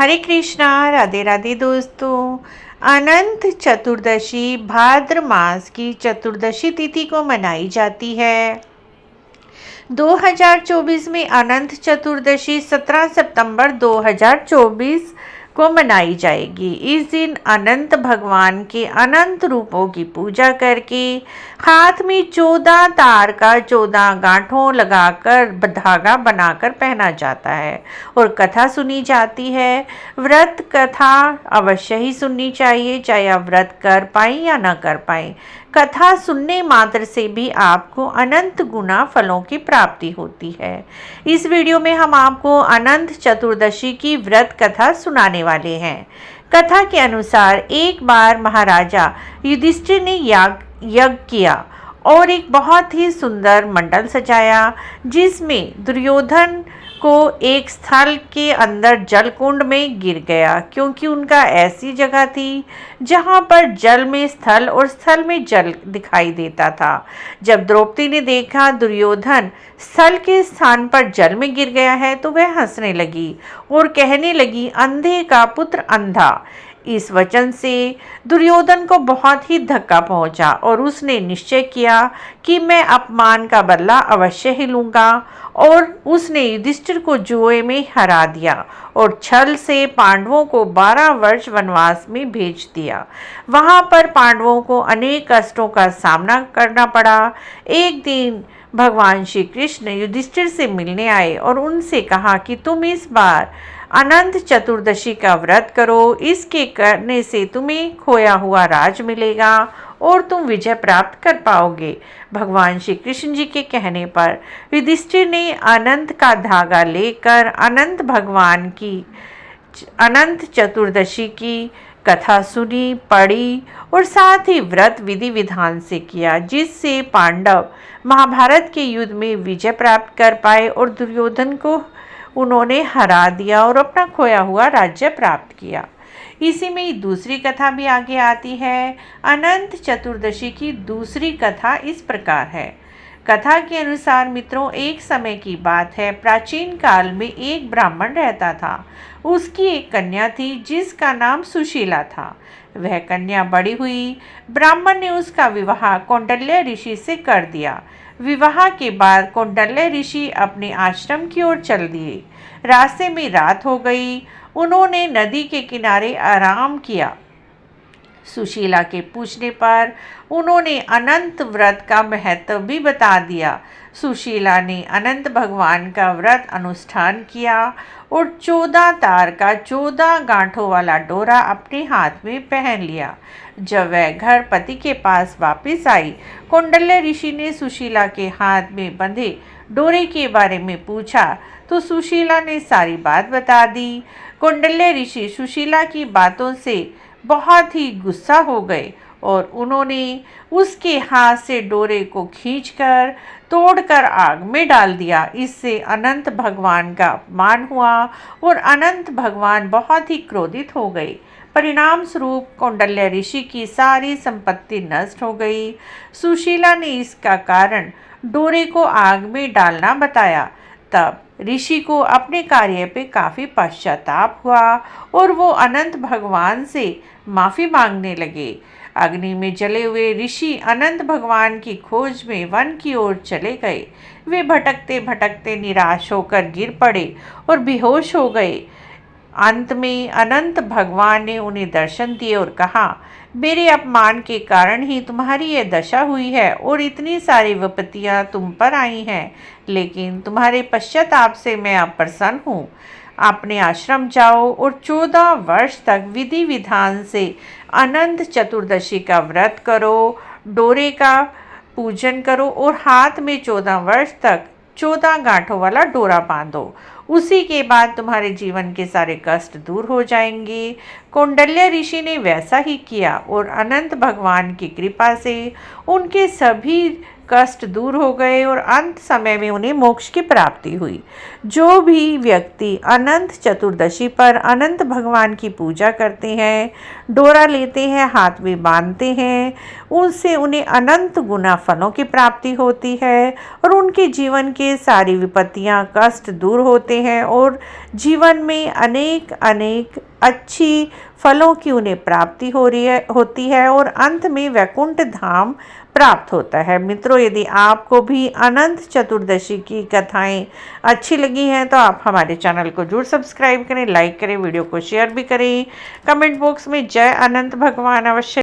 हरे कृष्णा, राधे राधे दोस्तों। अनंत चतुर्दशी भाद्र मास की चतुर्दशी तिथि को मनाई जाती है। 2024 में अनंत चतुर्दशी 17 सितंबर 2024 को मनाई जाएगी। इस दिन अनंत भगवान के अनंत रूपों की पूजा करके हाथ में 14 तार का 14 गांठों लगाकर धागा बनाकर पहना जाता है और कथा सुनी जाती है। व्रत कथा अवश्य ही सुननी चाहिए, चाहे आप व्रत कर पाए या न कर पाए। कथा सुनने मात्र से भी आपको अनंत गुना फलों की प्राप्ति होती है। इस वीडियो में हम आपको अनंत चतुर्दशी की व्रत कथा सुनाने वाले हैं। कथा के अनुसार एक बार महाराजा युधिष्ठिर ने यज्ञ किया और एक बहुत ही सुंदर मंडल सजाया, जिसमें दुर्योधन को एक स्थल के अंदर जलकुंड में गिर गया, क्योंकि उनका ऐसी जगह थी जहां पर जल में स्थल और स्थल में जल दिखाई देता था। जब द्रौपदी ने देखा दुर्योधन स्थल के स्थान पर जल में गिर गया है तो वह हंसने लगी और कहने लगी, अंधे का पुत्र अंधा। इस वचन से दुर्योधन को बहुत ही धक्का पहुंचा और उसने निश्चय किया कि मैं अपमान का बदला अवश्य ही लूंगा। और उसने युधिष्ठिर को जुए में हरा दिया और छल से पांडवों को 12 वर्ष वनवास में भेज दिया। वहां पर पांडवों को अनेक कष्टों का सामना करना पड़ा। एक दिन भगवान श्री कृष्ण युधिष्ठिर से मिलने आए और उनसे कहा कि तुम इस बार अनंत चतुर्दशी का व्रत करो, इसके करने से तुम्हें खोया हुआ राज मिलेगा और तुम विजय प्राप्त कर पाओगे। भगवान श्री कृष्ण जी के कहने पर युधिष्ठिर ने अनंत का धागा लेकर अनंत भगवान की अनंत चतुर्दशी की कथा सुनी, पढ़ी और साथ ही व्रत विधि विधान से किया, जिससे पांडव महाभारत के युद्ध में विजय प्राप्त कर पाए और दुर्योधन को उन्होंने हरा दिया और अपना खोया हुआ राज्य प्राप्त किया। इसी में दूसरी कथा भी आगे आती है। अनंत चतुर्दशी की दूसरी कथा इस प्रकार है। कथा के अनुसार मित्रों, एक समय की बात है, प्राचीन काल में एक ब्राह्मण रहता था। उसकी एक कन्या थी जिसका नाम सुशीला था। वह कन्या बड़ी हुई, ब्राह्मण ने उसका विवाह कौंडल्य ऋषि से कर दिया। विवाह के बाद कौंडल्य ऋषि अपने आश्रम की ओर चल दिए। रास्ते में रात हो गई। उन्होंने नदी के किनारे आराम किया। सुशीला के पूछने पर उन्होंने अनंत व्रत का महत्व भी बता दिया। सुशीला ने अनंत भगवान का व्रत अनुष्ठान किया और 14 तार का 14 गांठों वाला डोरा अपने हाथ में पहन लिया। जब वह घर पति के पास वापस आई, कौंडल्य ऋषि ने सुशीला के हाथ में बंधे डोरे के बारे में पूछा तो सुशीला ने सारी बात बता दी। कौंडल्य ऋषि सुशीला की बातों से बहुत ही गुस्सा हो गए और उन्होंने उसके हाथ से डोरे को खींचकर तोड़कर आग में डाल दिया। इससे अनंत भगवान का अपमान हुआ और अनंत भगवान बहुत ही क्रोधित हो गए। परिणाम स्वरूप कौंडल्य ऋषि की सारी संपत्ति नष्ट हो गई। सुशीला ने इसका कारण डोरे को आग में डालना बताया। तब ऋषि को अपने कार्य पे काफी पश्चाताप हुआ और वो अनंत भगवान से माफी मांगने लगे। अग्नि में जले हुए ऋषि अनंत भगवान की खोज में वन की ओर चले गए। वे भटकते भटकते निराश होकर गिर पड़े और बेहोश हो गए। अंत में अनंत भगवान ने उन्हें दर्शन दिए और कहा, मेरे अपमान के कारण ही तुम्हारी ये दशा हुई है और इतनी सारी विपत्तियां तुम पर आई हैं, लेकिन तुम्हारे पश्चाताप से मैं अप्रसन्न हूँ। अपने आश्रम जाओ और 14 वर्ष तक विधि विधान से अनंत चतुर्दशी का व्रत करो, डोरे का पूजन करो और हाथ में 14 वर्ष तक 14 गांठों वाला डोरा बांधो। उसी के बाद तुम्हारे जीवन के सारे कष्ट दूर हो जाएंगे। कौंडल्य ऋषि ने वैसा ही किया और अनंत भगवान की कृपा से उनके सभी कष्ट दूर हो गए और अंत समय में उन्हें मोक्ष की प्राप्ति हुई। जो भी व्यक्ति अनंत चतुर्दशी पर अनंत भगवान की पूजा करते हैं, डोरा लेते हैं, हाथ में बांधते हैं, उनसे उन्हें अनंत गुना फलों की प्राप्ति होती है और उनके जीवन के सारी विपत्तियां, कष्ट दूर होते हैं और जीवन में अनेक अनेक अच्छी फलों की उन्हें प्राप्ति होती है और अंत में वैकुंठ धाम प्राप्त होता है। मित्रों, यदि आपको भी अनंत चतुर्दशी की कथाएं अच्छी लगी हैं तो आप हमारे चैनल को जरूर सब्सक्राइब करें, लाइक करें, वीडियो को शेयर भी करें। कमेंट बॉक्स में जय अनंत भगवान अवश्य